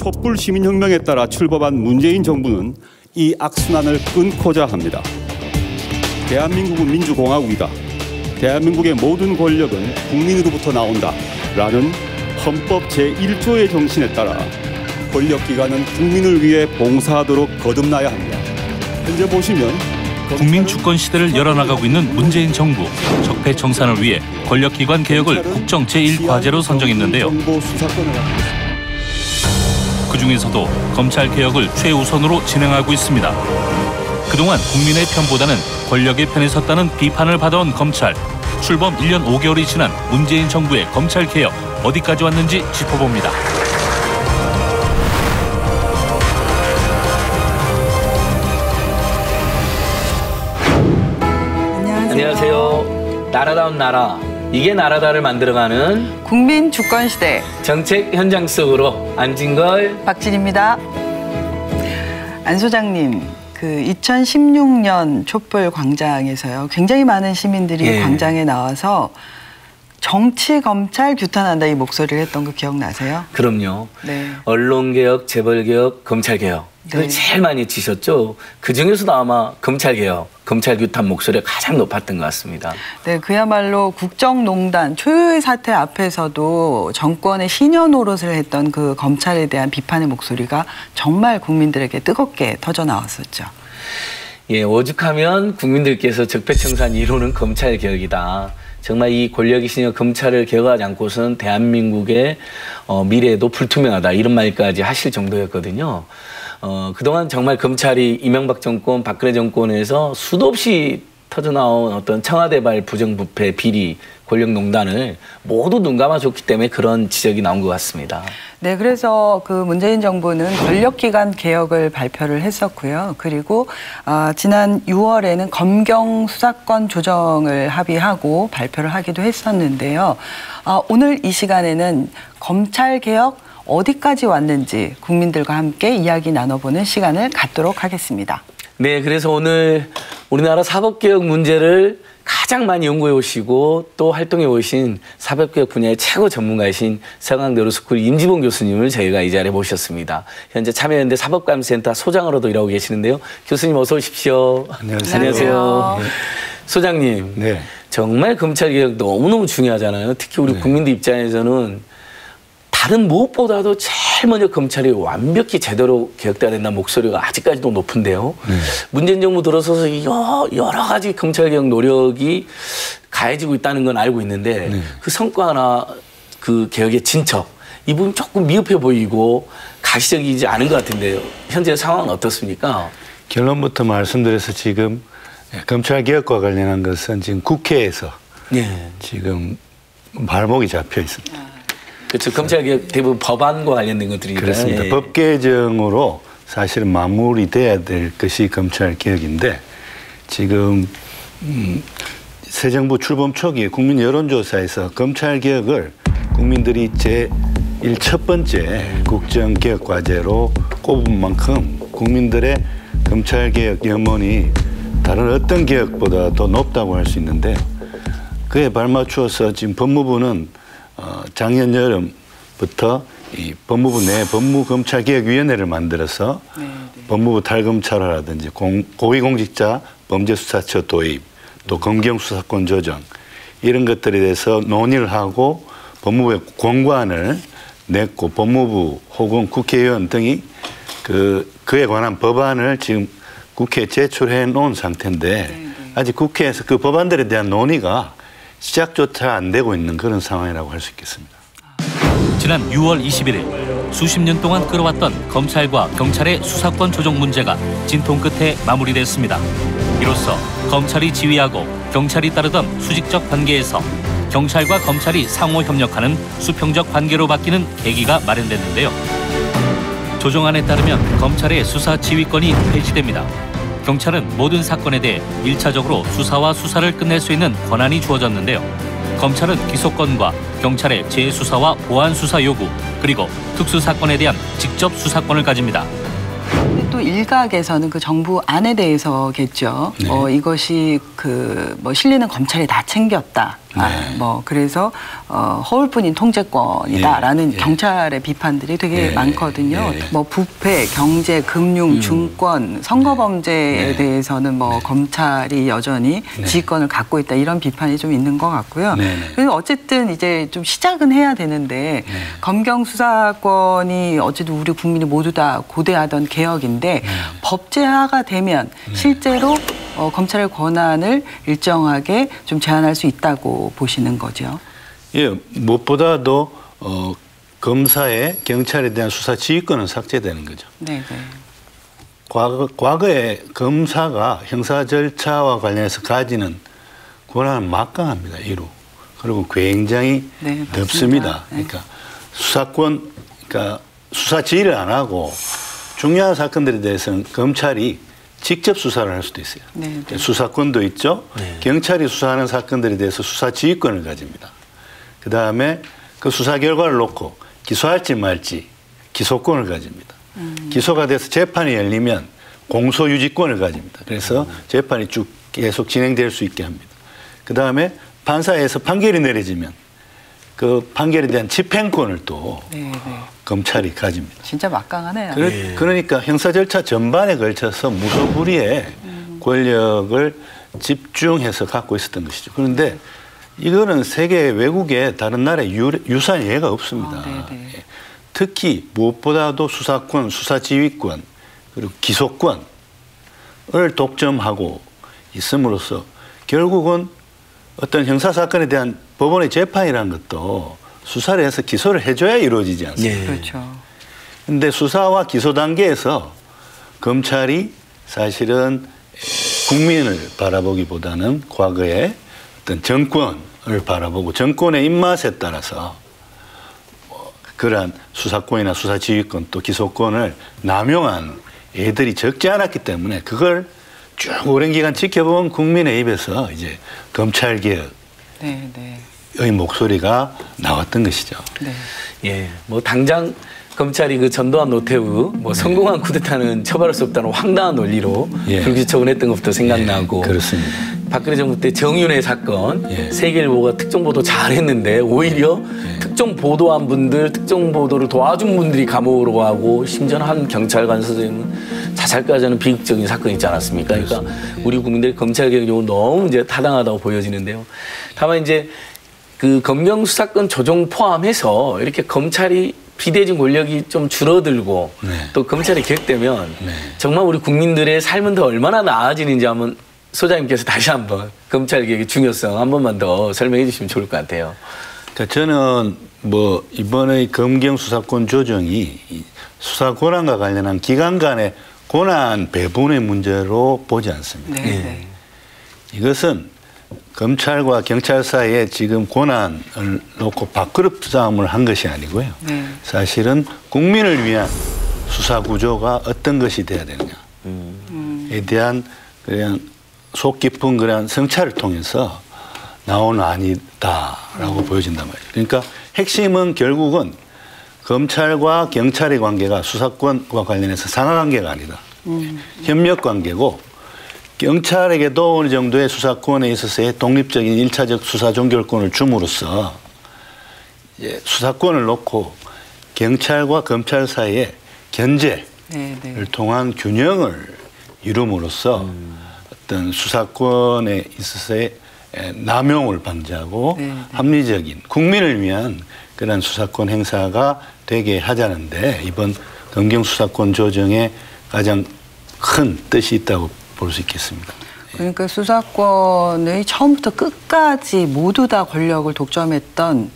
촛불 시민혁명에 따라 출범한 문재인 정부는 이 악순환을 끊고자 합니다. 대한민국은 민주공화국이다. 대한민국의 모든 권력은 국민으로부터 나온다라는 헌법 제1조의 정신에 따라 권력기관은 국민을 위해 봉사하도록 거듭나야 합니다. 현재 보시면 국민 주권 시대를 열어나가고 있는 문재인 정부. 적폐청산을 위해 권력기관 개혁을 국정 제1과제로 선정했는데요. 그중에서도 검찰 개혁을 최우선으로 진행하고 있습니다. 그동안 국민의 편보다는 권력의 편에 섰다는 비판을 받아온 검찰. 출범 1년 5개월이 지난 문재인 정부의 검찰 개혁 어디까지 왔는지 짚어봅니다. 안녕하세요. 나라다운 나라, 이게 나라다를 만들어가는 국민 주권 시대 정책 현장 속으로 안진걸, 박진입니다. 안 소장님, 그 2016년 촛불 광장에서요, 굉장히 많은 시민들이 광장에 나와서 정치 검찰 규탄한다 이 목소리를 했던 거 기억나세요? 그럼요. 네. 언론개혁, 재벌개혁, 검찰개혁 이걸 네. 제일 많이 치셨죠. 그중에서도 아마 검찰개혁, 검찰규탄 목소리가 가장 높았던 것 같습니다. 네, 그야말로 국정농단 초유의 사태 앞에서도 정권의 신여 노릇을 했던 그 검찰에 대한 비판의 목소리가 정말 국민들에게 뜨겁게 터져 나왔었죠. 예, 오죽하면 국민들께서 적폐청산 이루는 검찰개혁이다. 정말 이 권력이 신여 검찰을 개혁하지 않고서는 대한민국의 미래도 불투명하다. 이런 말까지 하실 정도였거든요. 그동안 정말 검찰이 이명박 정권, 박근혜 정권에서 수도 없이 터져나온 어떤 청와대발 부정부패, 비리, 권력농단을 모두 눈감아줬기 때문에 그런 지적이 나온 것 같습니다. 네, 그래서 그 문재인 정부는 권력기관 개혁을 발표를 했었고요. 그리고 지난 6월에는 검경 수사권 조정을 합의하고 발표를 하기도 했었는데요. 오늘 이 시간에는 검찰 개혁 어디까지 왔는지 국민들과 함께 이야기 나눠보는 시간을 갖도록 하겠습니다. 네, 그래서 오늘 우리나라 사법개혁 문제를 가장 많이 연구해 오시고 또 활동해 오신 사법개혁 분야의 최고 전문가이신 서강대 로스쿨 임지봉 교수님을 저희가 이 자리에 모셨습니다. 현재 참여연대 사법감센터 소장으로도 일하고 계시는데요. 교수님 어서 오십시오. 안녕하세요. 안녕하세요. 네. 소장님, 네. 정말 검찰개혁 너무너무 중요하잖아요. 특히 우리 국민들 입장에서는 다른 무엇보다도 제일 먼저 검찰이 완벽히 제대로 개혁돼야 된다는 목소리가 아직까지도 높은데요. 문재인 정부 들어서서 여러 가지 검찰개혁 노력이 가해지고 있다는 건 알고 있는데 그 성과나 그 개혁의 진척, 이 부분 조금 미흡해 보이고 가시적이지 않은 것 같은데요. 현재 상황은 어떻습니까? 결론부터 말씀드려서 지금 검찰개혁과 관련한 것은 지금 국회에서 지금 발목이 잡혀 있습니다. 그렇죠. 검찰개혁 대부분 법안과 관련된 것들이니까요. 그렇습니다. 법 개정으로 사실은 마무리돼야 될 것이 검찰개혁인데 지금 새 정부 출범 초기에 국민 여론조사에서 검찰개혁을 국민들이 제1 첫 번째 국정개혁 과제로 꼽은 만큼 국민들의 검찰개혁 염원이 다른 어떤 개혁보다 더 높다고 할 수 있는데 그에 발맞추어서 지금 법무부는 작년 여름부터 이 법무부 내 법무검찰개혁위원회를 만들어서 법무부 탈검찰화라든지 고위공직자 범죄수사처 도입, 또 검경수사권 조정 이런 것들에 대해서 논의를 하고 법무부에 공고안을 냈고 법무부 혹은 국회의원 등이 그에 관한 법안을 지금 국회에 제출해 놓은 상태인데 아직 국회에서 그 법안들에 대한 논의가 시작조차 안 되고 있는 그런 상황이라고 할 수 있겠습니다. 지난 6월 21일 수십 년 동안 끌어왔던 검찰과 경찰의 수사권 조정 문제가 진통 끝에 마무리됐습니다. 이로써 검찰이 지휘하고 경찰이 따르던 수직적 관계에서 경찰과 검찰이 상호 협력하는 수평적 관계로 바뀌는 계기가 마련됐는데요. 조정안에 따르면 검찰의 수사 지휘권이 폐지됩니다. 경찰은 모든 사건에 대해 1차적으로 수사와 수사를 끝낼 수 있는 권한이 주어졌는데요. 검찰은 기소권과 경찰의 재수사와 보완 수사 요구, 그리고 특수사건에 대한 직접 수사권을 가집니다. 또 일각에서는 그 정부 안에 대해서겠죠. 네. 이것이 실리는 검찰이 다 챙겼다. 네. 그래서 허울뿐인 통제권이다라는 예. 경찰의 비판들이 되게 예. 많거든요. 예. 부패, 경제, 금융, 중권, 선거 범죄에 네. 대해서는 검찰이 여전히 네. 지휘권을 갖고 있다 이런 비판이 좀 있는 것 같고요. 네. 그래서 어쨌든 이제 좀 시작은 해야 되는데 검경 수사권이 어쨌든 우리 국민이 모두 다 고대하던 개혁인데 법제화가 되면 실제로 검찰의 권한을 일정하게 좀 제한할 수 있다고 보시는 거죠. 예, 무엇보다도 검사의 경찰에 대한 수사 지휘권은 삭제되는 거죠. 네. 과거에 검사가 형사 절차와 관련해서 가지는 권한은 막강합니다. 이루. 그리고 굉장히 네, 넓습니다. 네. 그러니까 그러니까 수사 지휘를 안 하고 중요한 사건들에 대해서는 검찰이 직접 수사를 할 수도 있어요. 네. 수사권도 있죠. 네. 경찰이 수사하는 사건들에 대해서 수사 지휘권을 가집니다. 그다음에 그 수사 결과를 놓고 기소할지 말지 기소권을 가집니다. 기소가 돼서 재판이 열리면 공소유지권을 가집니다. 그래서 재판이 쭉 계속 진행될 수 있게 합니다. 그다음에 판사에서 판결이 내려지면 그 판결에 대한 집행권을 또 검찰이 가집니다. 진짜 막강하네요. 그러니까 형사 절차 전반에 걸쳐서 무소불위의 권력을 집중해서 갖고 있었던 것이죠. 그런데 이거는 세계 외국의 다른 나라에 유사한 예가 없습니다. 예. 특히 무엇보다도 수사권, 수사지휘권, 그리고 기소권을 독점하고 있음으로써 결국은 어떤 형사사건에 대한 법원의 재판이라는 것도 수사를 해서 기소를 해줘야 이루어지지 않습니까? 예. 그렇죠. 그런데 수사와 기소 단계에서 검찰이 사실은 국민을 바라보기보다는 과거에 어떤 정권을 바라보고 정권의 입맛에 따라서 그러한 수사권이나 수사지휘권 또 기소권을 남용한 애들이 적지 않았기 때문에 그걸 쭉 오랜 기간 지켜본 국민의 입에서 이제 검찰개혁의 목소리가 나왔던 것이죠. 네. 예, 당장 검찰이 그 전두환 노태우 성공한 쿠데타는 처벌할 수 없다는 황당한 논리로 불기소처분했던 것부터 생각나고 그렇습니다. 박근혜 정부 때 정윤회 사건 세계일보가 특정 보도 잘했는데 오히려 특정 보도한 분들, 특정 보도를 도와준 분들이 감옥으로 가고 심지어 한 경찰관 선생님은 자살까지 하는 비극적인 사건이 있지 않았습니까? 그러니까 우리 국민들이 검찰 개혁적으로 너무 이제 타당하다고 보여지는데요. 다만 이제 그 검경 수사권 조정 포함해서 이렇게 검찰이 비대진 권력이 좀 줄어들고 또 검찰이 개혁되면 정말 우리 국민들의 삶은 더 얼마나 나아지는지 한번 소장님께서 다시 한번 검찰 개혁의 중요성 한 번만 더 설명해 주시면 좋을 것 같아요. 그러니까 저는 이번에 검경 수사권 조정이 수사 권한과 관련한 기관 간의 권한 배분의 문제로 보지 않습니다. 네. 이것은 검찰과 경찰 사이에 지금 권한을 놓고 밥그릇 싸움을 한 것이 아니고요. 사실은 국민을 위한 수사 구조가 어떤 것이 돼야 되느냐에 대한 그냥 속 깊은 그런 성찰을 통해서 나온 안이다라고 보여진단 말이에요. 그러니까 핵심은 결국은 검찰과 경찰의 관계가 수사권과 관련해서 상하관계가 아니다. 협력관계고 경찰에게도 어느 정도의 수사권에 있어서의 독립적인 일차적 수사 종결권을 줌으로써 수사권을 놓고 경찰과 검찰 사이에 견제를 통한 균형을 이룸으로써 어떤 수사권에 있어서의 남용을 방지하고 합리적인 국민을 위한 그런 수사권 행사가 되게 하자는데 이번 검경 수사권 조정에 가장 큰 뜻이 있다고 볼 수 있겠습니다. 그러니까 수사권의 처음부터 끝까지 모두 다 권력을 독점했던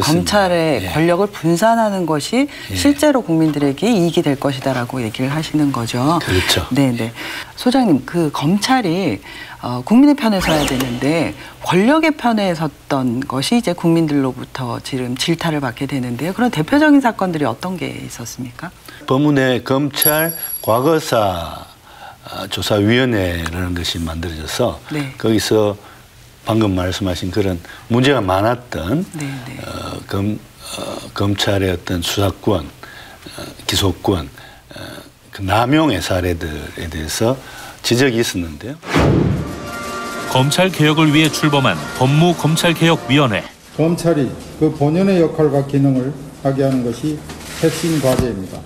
검찰의 권력을 분산하는 것이 실제로 국민들에게 이익이 될 것이다라고 얘기를 하시는 거죠. 그렇죠. 네네. 소장님, 그 검찰이 국민의 편에 서야 되는데 권력의 편에 섰던 것이 이제 국민들로부터 지금 질타를 받게 되는데요. 그런 대표적인 사건들이 어떤 게 있었습니까? 법무내 검찰 과거사 조사위원회라는 것이 만들어져서 거기서 방금 말씀하신 그런 문제가 많았던 검찰의 어떤 수사권, 기소권, 그 남용의 사례들에 대해서 지적이 있었는데요. 검찰 개혁을 위해 출범한 법무검찰개혁위원회. 검찰이 그 본연의 역할과 기능을 하게 하는 것이 핵심 과제입니다.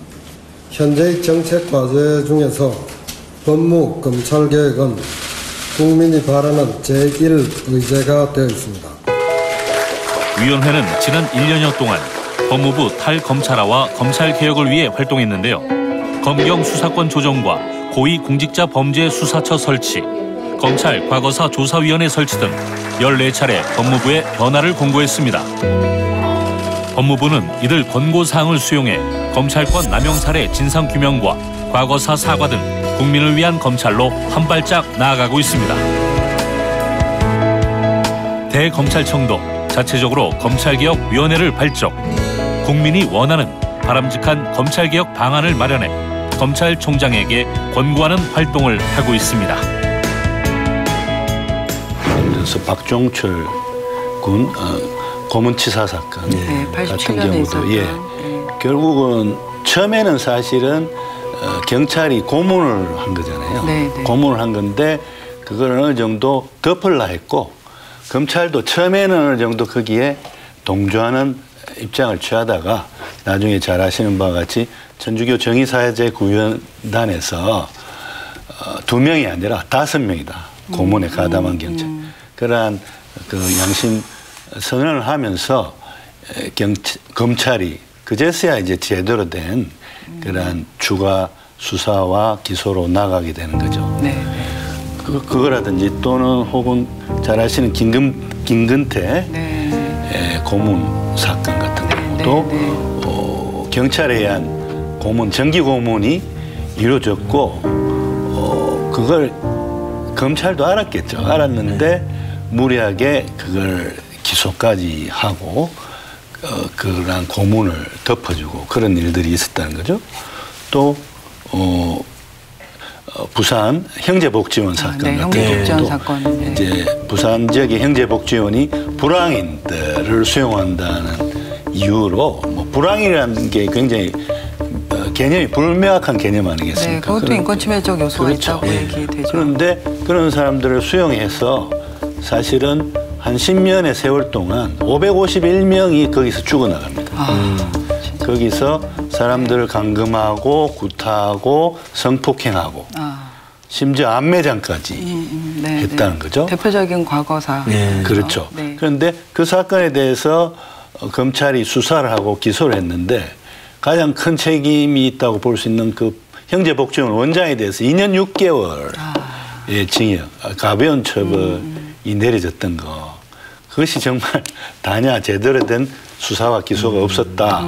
현재의 정책 과제 중에서 법무검찰개혁은 국민이 바라는 제1의제가 되어 있습니다. 위원회는 지난 1년여 동안 법무부 탈검찰화와 검찰개혁을 위해 활동했는데요. 검경 수사권 조정과 고위공직자 범죄 수사처 설치, 검찰 과거사 조사위원회 설치 등 14차례 법무부에 변화를 권고했습니다. 법무부는 이들 권고사항을 수용해 검찰권 남용 사례 진상규명과 과거사 사과 등 국민을 위한 검찰로 한 발짝 나아가고 있습니다. 대검찰청도 자체적으로 검찰개혁위원회를 발족, 국민이 원하는 바람직한 검찰개혁 방안을 마련해 검찰총장에게 권고하는 활동을 하고 있습니다. 예를 들어서 박종철 군 고문치사 사건 같은 경우도 결국은 처음에는 사실은 경찰이 고문을 한 거잖아요. 고문을 한 건데 그걸 어느 정도 덮으려 했고 검찰도 처음에는 어느 정도 거기에 동조하는 입장을 취하다가 나중에 잘 아시는 바와 같이 천주교 정의사회제구현단에서 2명이 아니라 5명이다. 고문에 가담한 경찰. 그러한 그 양심 선언을 하면서 검찰이 그제서야 이제 제대로 된 그러한 추가 수사와 기소로 나가게 되는 거죠. 그거라든지 또는 혹은 잘 아시는 김근태 고문 사건 같은 경우도 경찰에 의한 고문, 정기 고문이 이루어졌고 그걸 검찰도 알았겠죠. 알았는데 무리하게 그걸 기소까지 하고 그런 고문을 덮어주고 그런 일들이 있었다는 거죠. 또 부산 형제복지원 사건 같은 경우도 이제 부산 지역의 형제복지원이 불황인들을 수용한다는 이유로 뭐 불황이라는 게 굉장히 개념이 불명확한 개념 아니겠습니까? 그것도 인권침해적 요소가 있다고 얘기되죠. 그런데 그런 사람들을 수용해서 사실은 한 10년의 세월 동안 551명이 거기서 죽어나갑니다. 거기서 사람들을 감금하고 구타하고 성폭행하고 심지어 암매장까지 했다는 거죠. 대표적인 과거사. 그렇죠. 그런데 그 사건에 대해서 검찰이 수사를 하고 기소를 했는데 가장 큰 책임이 있다고 볼 수 있는 그 형제복지원 원장에 대해서 2년 6개월의 징역, 가벼운 처벌이 내려졌던 거. 그것이 정말 다냐 제대로 된 수사와 기소가 없었다.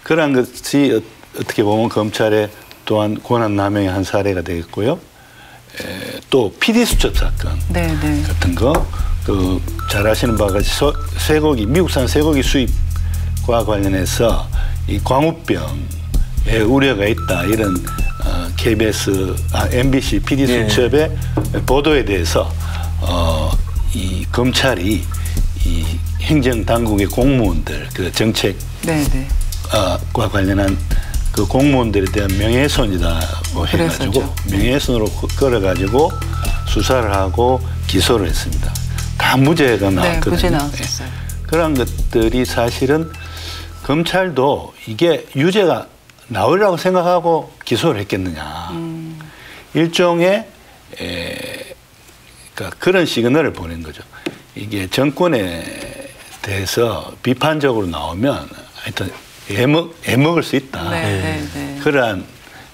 그런 것이 어떻게 보면 검찰의 또한 권한 남용의 한 사례가 되겠고요. 또 PD수첩 사건 같은 거, 그 잘 아시는 바와 같이 쇠고기, 미국산 쇠고기 수입과 관련해서 이 광우병에 우려가 있다 이런 KBS, MBC PD수첩의 보도에 대해서 이 검찰이 이 행정당국의 공무원들 그 정책과 관련한 그 공무원들에 대한 명예훼손이라고 해가지고 명예훼손으로 끌어가지고 수사를 하고 기소를 했습니다. 다 무죄가 나왔거든요. 무죄 나왔었어요. 그런 것들이 사실은 검찰도 이게 유죄가 나오리라고 생각하고 기소를 했겠느냐. 일종의 그러니까 그런 시그널을 보낸 거죠. 이게 정권에 대해서 비판적으로 나오면 하여튼 애먹을 수 있다. 그러한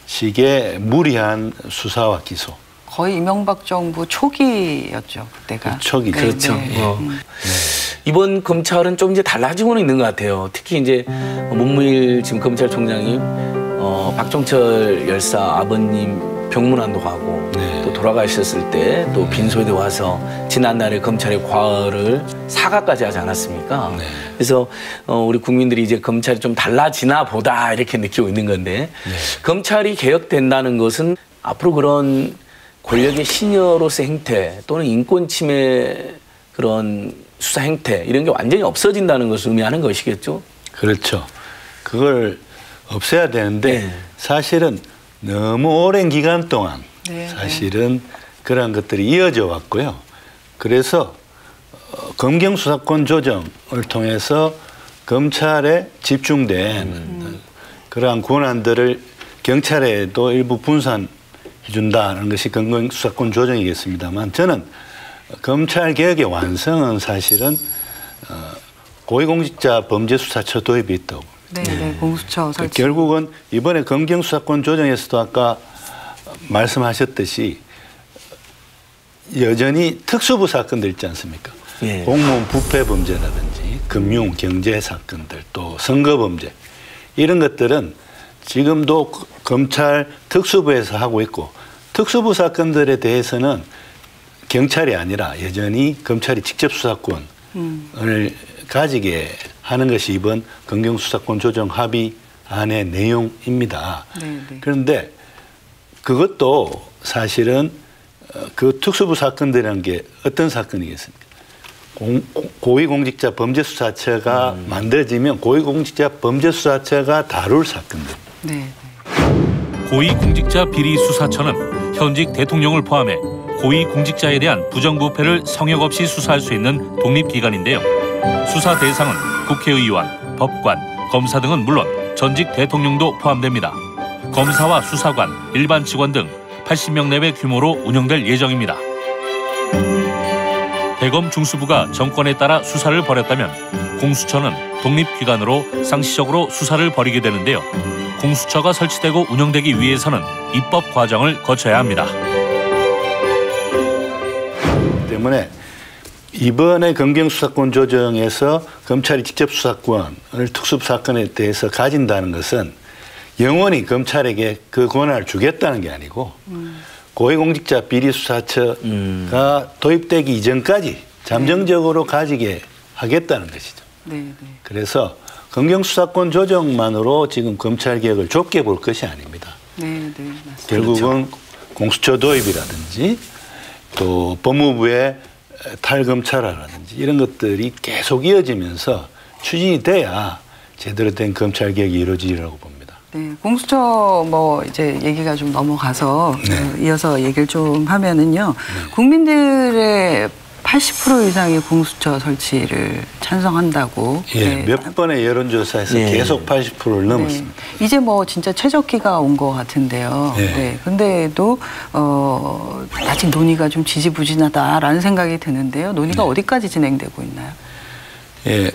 식의 무리한 수사와 기소. 거의 이명박 정부 초기였죠, 그때가. 초기, 그렇죠. 이번 검찰은 좀 이제 달라지고는 있는 것 같아요. 특히 이제 문무일 지금 검찰총장이 박종철 열사 아버님 병문안도 가고 또 돌아가셨을 때 또 빈소에 와서 지난날에 검찰의 과오를 사과까지 하지 않았습니까? 그래서 우리 국민들이 이제 검찰이 좀 달라지나 보다 이렇게 느끼고 있는 건데 검찰이 개혁된다는 것은 앞으로 그런 권력의 신여로서의 행태 또는 인권 침해 그런 수사 행태 이런 게 완전히 없어진다는 것을 의미하는 것이겠죠? 그렇죠. 그걸 없애야 되는데 사실은 너무 오랜 기간 동안 네, 사실은 그러한 것들이 이어져 왔고요. 그래서 검경 수사권 조정을 통해서 검찰에 집중된 그러한 권한들을 경찰에도 일부 분산해 준다는 것이 검경 수사권 조정이겠습니다만, 저는 검찰 개혁의 완성은 사실은 고위공직자 범죄수사처 도입이 있다고 봅니다. 네, 공수처 설치. 결국은 이번에 검경 수사권 조정에서도 아까 말씀하셨듯이 여전히 특수부 사건들 있지 않습니까? 예. 공무원 부패 범죄라든지 금융 경제 사건들, 또 선거 범죄, 이런 것들은 지금도 검찰 특수부에서 하고 있고, 특수부 사건들에 대해서는 경찰이 아니라 여전히 검찰이 직접 수사권을 가지게 하는 것이 이번 검경 수사권 조정 합의안의 내용입니다. 네. 그런데 그것도 사실은 그 특수부 사건들이라는 게 어떤 사건이겠습니까? 고위공직자 범죄수사처가 만들어지면 고위공직자 범죄수사처가 다룰 사건들. 네. 고위공직자 비리수사처는 현직 대통령을 포함해 고위공직자에 대한 부정부패를 성역 없이 수사할 수 있는 독립기관인데요. 수사 대상은 국회의원, 법관, 검사 등은 물론 전직 대통령도 포함됩니다. 검사와 수사관, 일반 직원 등 80명 내외 규모로 운영될 예정입니다. 대검 중수부가 정권에 따라 수사를 벌였다면 공수처는 독립기관으로 상시적으로 수사를 벌이게 되는데요. 공수처가 설치되고 운영되기 위해서는 입법 과정을 거쳐야 합니다. 때문에 이번에 검경 수사권 조정에서 검찰이 직접 수사권을 특수부 사건에 대해서 가진다는 것은 영원히 검찰에게 그 권한을 주겠다는 게 아니고 고위공직자 비리수사처가 도입되기 이전까지 잠정적으로 가지게 하겠다는 것이죠. 네. 그래서 검경 수사권 조정만으로 지금 검찰 개혁을 좁게 볼 것이 아닙니다. 네, 맞습니다. 결국은 공수처 도입이라든지 또 법무부의 탈검찰화라든지 이런 것들이 계속 이어지면서 추진이 돼야 제대로 된 검찰 개혁이 이루어지리라고 봅니다. 네, 공수처 이제 얘기가 좀 넘어가서 이어서 얘기를 좀 하면은요. 국민들의 80% 이상이 공수처 설치를 찬성한다고. 예, 몇 번의 여론조사에서 계속 80%를 넘었습니다. 이제 진짜 최적기가 온 것 같은데요. 네. 근데도 아직 논의가 좀 지지부진하다라는 생각이 드는데요. 논의가 어디까지 진행되고 있나요? 예,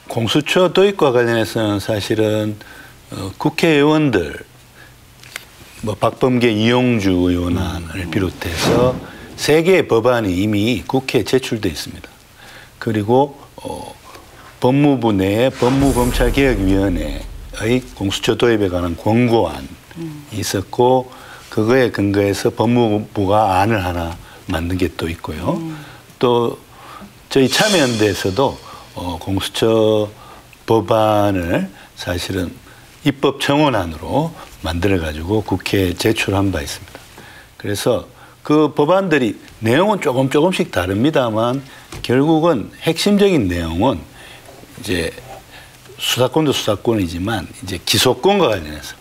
공수처 도입과 관련해서는 사실은 국회의원들, 박범계 이용주 의원안을 비롯해서 3개의 법안이 이미 국회에 제출돼 있습니다. 그리고 법무부 내에 법무검찰개혁위원회의 공수처 도입에 관한 권고안이 있었고, 그거에 근거해서 법무부가 안을 하나 만든 게 또 있고요. 또 저희 참여연대에서도 공수처 법안을 사실은 입법 청원안으로 만들어가지고 국회에 제출한 바 있습니다. 그래서 그 법안들이 내용은 조금씩 다릅니다만 결국은 핵심적인 내용은 이제 수사권도 수사권이지만 이제 기소권과 관련해서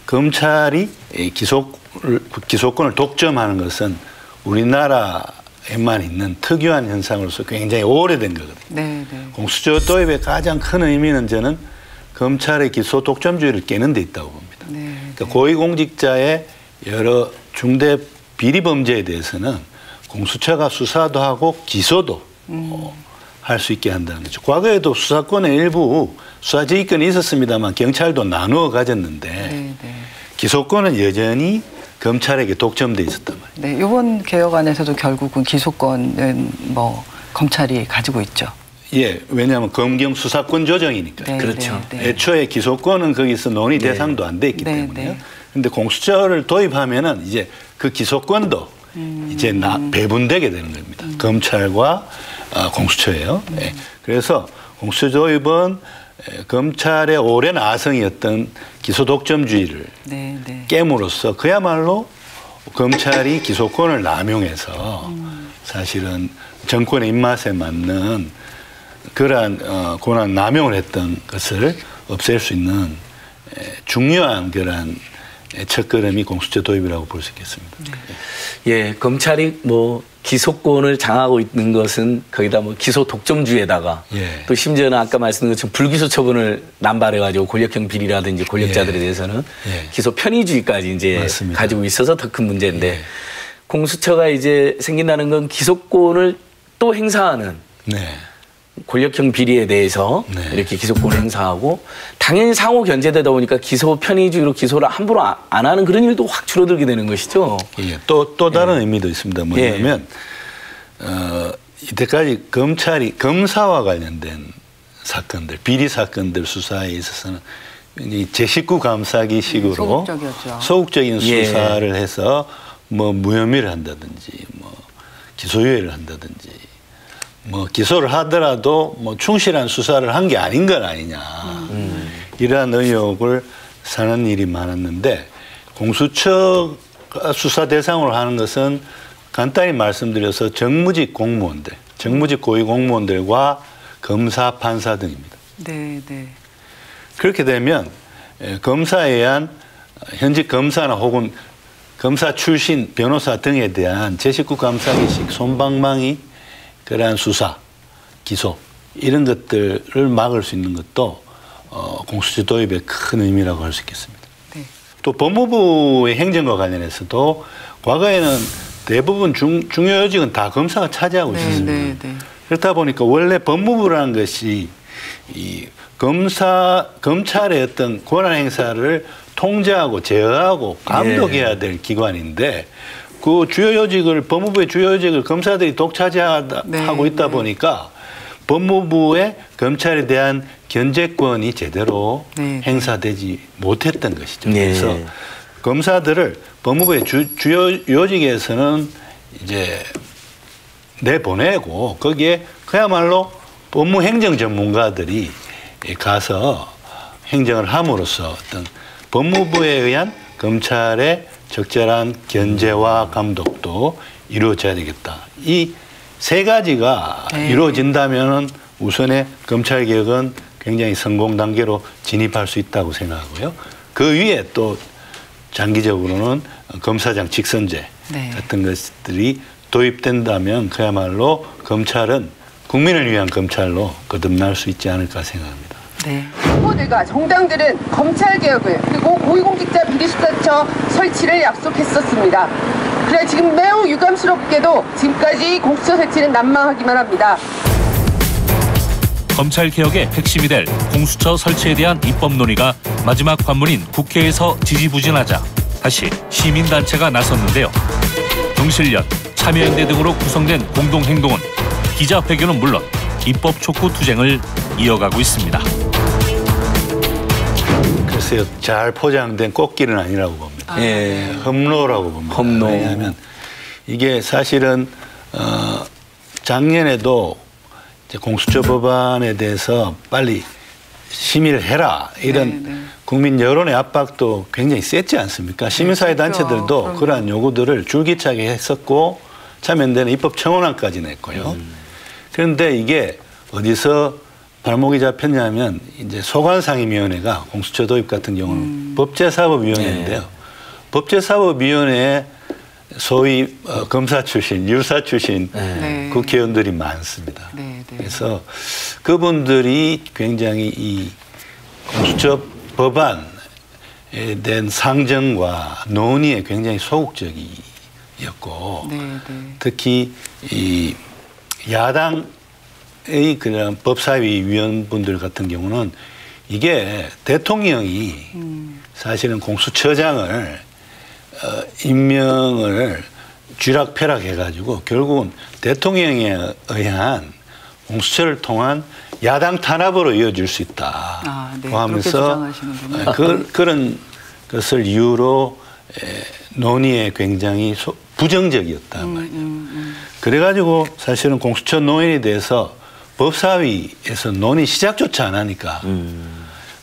검찰이 기소권을 독점하는 것은 우리나라에만 있는 특유한 현상으로서 굉장히 오래된 거거든요. 공수처 도입의 가장 큰 의미는 저는 검찰의 기소 독점주의를 깨는 데 있다고 봅니다. 그러니까 고위공직자의 여러 중대 비리 범죄에 대해서는 공수처가 수사도 하고 기소도 할 수 있게 한다는 거죠. 과거에도 수사권의 일부 수사지휘권이 있었습니다만 경찰도 나누어 가졌는데 기소권은 여전히 검찰에게 독점돼 있었단 말이에요. 네, 이번 개혁안에서도 결국은 기소권은 검찰이 가지고 있죠. 예, 왜냐하면 검경 수사권 조정이니까. 그렇죠. 애초에 기소권은 거기서 논의 대상도 안 돼 있기 때문에요. 그런데 공수처를 도입하면은 이제 그 기소권도 이제 배분되게 되는 겁니다. 검찰과 공수처예요. 그래서 공수처 도입은 검찰의 오랜 아성이었던 기소 독점주의를 깨므로써 그야말로 검찰이 기소권을 남용해서 사실은 정권의 입맛에 맞는 그러한 권한 남용을 했던 것을 없앨 수 있는 중요한 그런 첫걸음이 공수처 도입이라고 볼 수 있겠습니다. 예, 검찰이 뭐 기소권을 장악하고 있는 것은 거기다 뭐 기소 독점주의에다가 예. 또 심지어는 아까 말씀드린 것처럼 불기소 처분을 남발해가지고 권력형 비리라든지 권력자들에 대해서는 기소 편의주의까지 이제 맞습니다. 가지고 있어서 더 큰 문제인데 공수처가 이제 생긴다는 건 기소권을 또 행사하는 권력형 비리에 대해서 이렇게 기소권을 행사하고 당연히 상호 견제되다 보니까 기소 편의주의로 기소를 함부로 안 하는 그런 일도 확 줄어들게 되는 것이죠. 예, 또 다른 의미도 있습니다. 뭐냐면 이때까지 검찰이 검사와 관련된 사건들, 비리 사건들 수사에 있어서는 제 식구 감싸기 식으로 소극적인 수사를 해서 뭐 무혐의를 한다든지 뭐 기소유예를 한다든지 뭐 기소를 하더라도 뭐 충실한 수사를 한 게 아닌 건 아니냐 이러한 의혹을 사는 일이 많았는데 공수처가 수사 대상으로 하는 것은 간단히 말씀드려서 정무직 공무원들, 정무직 고위 공무원들과 검사, 판사 등입니다. 네, 네. 그렇게 되면 검사에 의한 현직 검사나 혹은 검사 출신 변호사 등에 대한 제19 감사기식, 솜방망이, 그러한 수사, 기소 이런 것들을 막을 수 있는 것도 공수처 도입의 큰 의미라고 할 수 있겠습니다. 네. 또 법무부의 행정과 관련해서도 과거에는 대부분 중요 요직은 다 검사가 차지하고 있었습니다. 네, 네. 그렇다 보니까 원래 법무부라는 것이 이 검찰의 어떤 권한 행사를 통제하고 제어하고 감독해야 될 기관인데 그 주요 요직을 법무부의 주요 요직을 검사들이 독차지하고 있다 보니까 법무부의 검찰에 대한 견제권이 제대로 행사되지 못했던 것이죠. 그래서 검사들을 법무부의 주요 요직에서는 이제 내보내고 거기에 그야말로 법무행정 전문가들이 가서 행정을 함으로써 어떤 법무부에 의한 검찰의 적절한 견제와 감독도 이루어져야 되겠다. 이 세 가지가 이루어진다면 우선의 검찰개혁은 굉장히 성공 단계로 진입할 수 있다고 생각하고요. 그 위에 또 장기적으로는 검사장 직선제 같은 것들이 도입된다면 그야말로 검찰은 국민을 위한 검찰로 거듭날 수 있지 않을까 생각합니다. 네. 후보들과 정당들은 검찰개혁을 그리고 고위공직자 비리수사처 설치를 약속했었습니다. 그래 지금 매우 유감스럽게도 지금까지 공수처 설치는 난망하기만 합니다. 검찰개혁의 핵심이 될 공수처 설치에 대한 입법 논의가 마지막 관문인 국회에서 지지부진하자 다시 시민단체가 나섰는데요. 경실련, 참여연대 등으로 구성된 공동행동은 기자회견은 물론 입법 촉구 투쟁을 이어가고 있습니다. 글쎄요, 잘 포장된 꽃길은 아니라고 봅니다. 험로라고 봅니다. 험로. 왜냐하면 이게 사실은 작년에도 이제 공수처 법안에 대해서 빨리 심의를 해라 이런 국민 여론의 압박도 굉장히 셌지 않습니까? 시민사회 단체들도 그러한 요구들을 줄기차게 했었고 참여연대는 입법 청원안까지 냈고요. 그런데 이게 어디서 발목이 잡혔냐면 이제 소관상임위원회가 공수처 도입 같은 경우는 법제사법위원회인데요. 법제사법위원회에 소위 검사 출신, 유사 출신 국회의원들이 많습니다. 그래서 그분들이 굉장히 이 공수처 법안에 대한 상정과 논의에 굉장히 소극적이었고 특히 이 야당의 그런 법사위 위원분들 같은 경우는 이게 대통령이 사실은 공수처장을 임명을 쥐락펴락해가지고 결국은 대통령에 의한 공수처를 통한 야당 탄압으로 이어질 수 있다. 하면서 그런 것을 이유로 논의에 굉장히 부정적이었단 말이에요. 그래가지고 사실은 공수처 논의에 대해서 법사위에서 논의 시작조차 안 하니까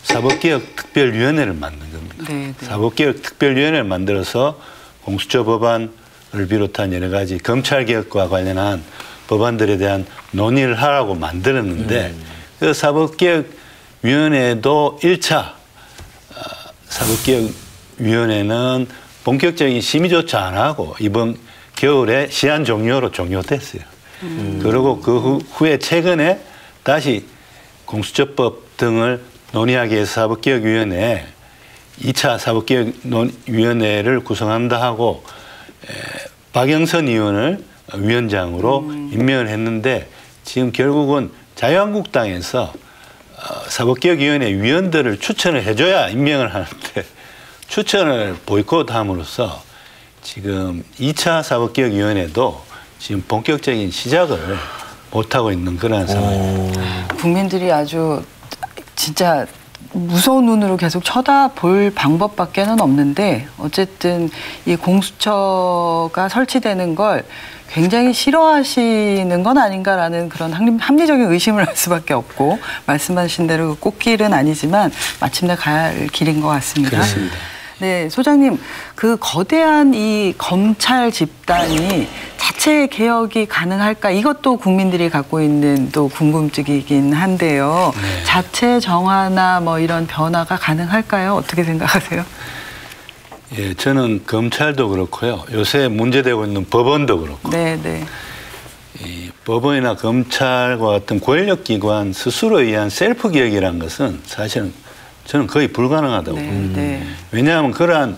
사법개혁특별위원회를 만든 겁니다. 사법개혁특별위원회를 만들어서 공수처 법안을 비롯한 여러 가지 검찰개혁과 관련한 법안들에 대한 논의를 하라고 만들었는데 그 사법개혁위원회도 1차 사법개혁위원회는 본격적인 심의조차 안 하고 이번 겨울에 시한 종료로 종료됐어요. 그리고 그 후에 최근에 다시 공수처법 등을 논의하기 위해서 사법개혁위원회 2차 사법개혁위원회를 구성한다 하고 박영선 의원을 위원장으로 임명을 했는데 지금 결국은 자유한국당에서 사법개혁위원회 위원들을 추천을 해줘야 임명을 하는데 추천을 보이콧함으로써 지금 2차 사법개혁위원회도 지금 본격적인 시작을 못하고 있는 그런 상황입니다. 국민들이 아주 진짜 무서운 눈으로 계속 쳐다볼 방법밖에는 없는데 어쨌든 이 공수처가 설치되는 걸 굉장히 싫어하시는 건 아닌가라는 그런 합리적인 의심을 할 수밖에 없고 말씀하신 대로 꽃길은 아니지만 마침내 가야 할 길인 것 같습니다. 그렇습니다. 네, 소장님, 그 거대한 이 검찰 집단이 자체 개혁이 가능할까? 이것도 국민들이 갖고 있는 또 궁금증이긴 한데요. 네. 자체 정화나 뭐 이런 변화가 가능할까요? 어떻게 생각하세요? 예, 저는 검찰도 그렇고요. 요새 문제되고 있는 법원도 그렇고. 네, 네. 이 법원이나 검찰과 같은 권력기관 스스로에 의한 셀프 개혁이라는 것은 사실은 저는 거의 불가능하다고 봅니다. 네. 왜냐하면 그러한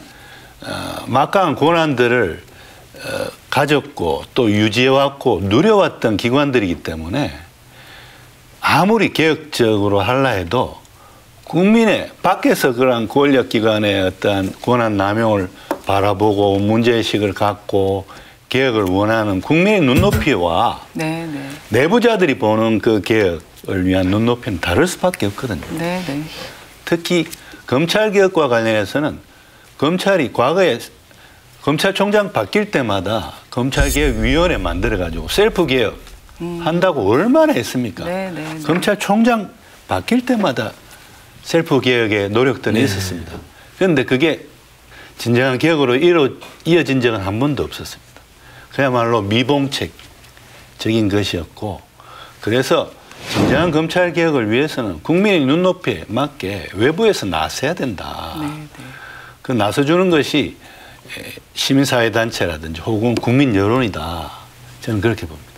막강한 권한들을 가졌고 또 유지해왔고 누려왔던 기관들이기 때문에 아무리 개혁적으로 하려 해도 국민의 밖에서 그러한 권력기관의 어떤 권한 남용을 바라보고 문제의식을 갖고 개혁을 원하는 국민의 눈높이와 네, 네. 내부자들이 보는 그 개혁을 위한 눈높이는 다를 수밖에 없거든요. 네, 네. 특히 검찰개혁과 관련해서는 검찰이 과거에 검찰총장 바뀔 때마다 검찰개혁위원회 만들어가지고 셀프개혁 한다고 얼마나 했습니까? 네, 네, 네. 검찰총장 바뀔 때마다 셀프개혁의 노력들이 있었습니다. 그런데 그게 진정한 개혁으로 이어진 적은 한 번도 없었습니다. 그야말로 미봉책적인 것이었고 그래서 진정한 검찰개혁을 위해서는 국민의 눈높이에 맞게 외부에서 나서야 된다. 네, 네. 그 나서주는 것이 시민사회단체라든지 혹은 국민 여론이다. 저는 그렇게 봅니다.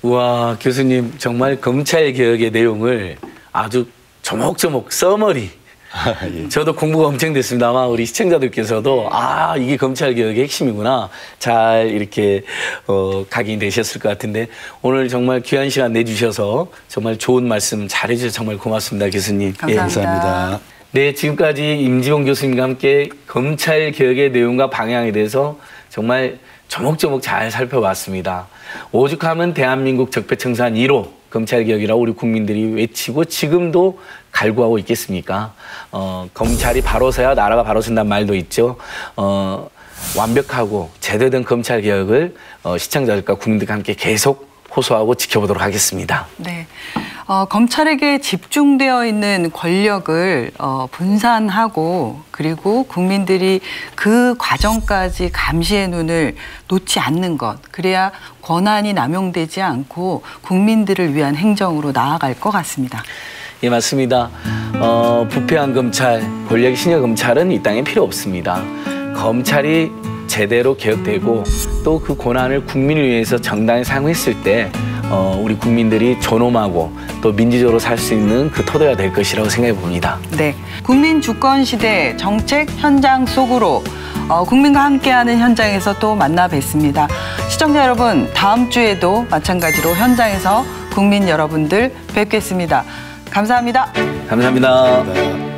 우와, 교수님 정말 검찰개혁의 내용을 아주 조목조목 써머리. 예. 저도 공부가 엄청 됐습니다. 아마 우리 시청자들께서도 아, 이게 검찰개혁의 핵심이구나. 잘 이렇게 각인되셨을 것 같은데 오늘 정말 귀한 시간 내주셔서 정말 좋은 말씀 잘해주셔서 정말 고맙습니다. 교수님. 감사합니다. 감사합니다. 네, 지금까지 임지봉 교수님과 함께 검찰개혁의 내용과 방향에 대해서 정말 조목조목 잘 살펴봤습니다. 오죽하면 대한민국 적폐청산 1호 검찰개혁이라고 우리 국민들이 외치고 지금도 갈구하고 있겠습니까? 검찰이 바로 서야 나라가 바로 선다는 말도 있죠. 완벽하고 제대로 된 검찰개혁을 시청자들과 국민들과 함께 계속 호소하고 지켜보도록 하겠습니다. 네. 검찰에게 집중되어 있는 권력을 분산하고 그리고 국민들이 그 과정까지 감시의 눈을 놓지 않는 것. 그래야 권한이 남용되지 않고 국민들을 위한 행정으로 나아갈 것 같습니다. 예, 맞습니다. 부패한 검찰, 권력이 신여 검찰은 이 땅에 필요 없습니다. 검찰이 제대로 개혁되고 또 그 권한을 국민을 위해서 정당히 사용했을 때 우리 국민들이 존엄하고 또 민주적으로 살 수 있는 그 토대가 될 것이라고 생각해 봅니다. 네, 국민 주권 시대 정책 현장 속으로 국민과 함께하는 현장에서 또 만나 뵙습니다. 시청자 여러분, 다음 주에도 마찬가지로 현장에서 국민 여러분들 뵙겠습니다. 감사합니다. 감사합니다.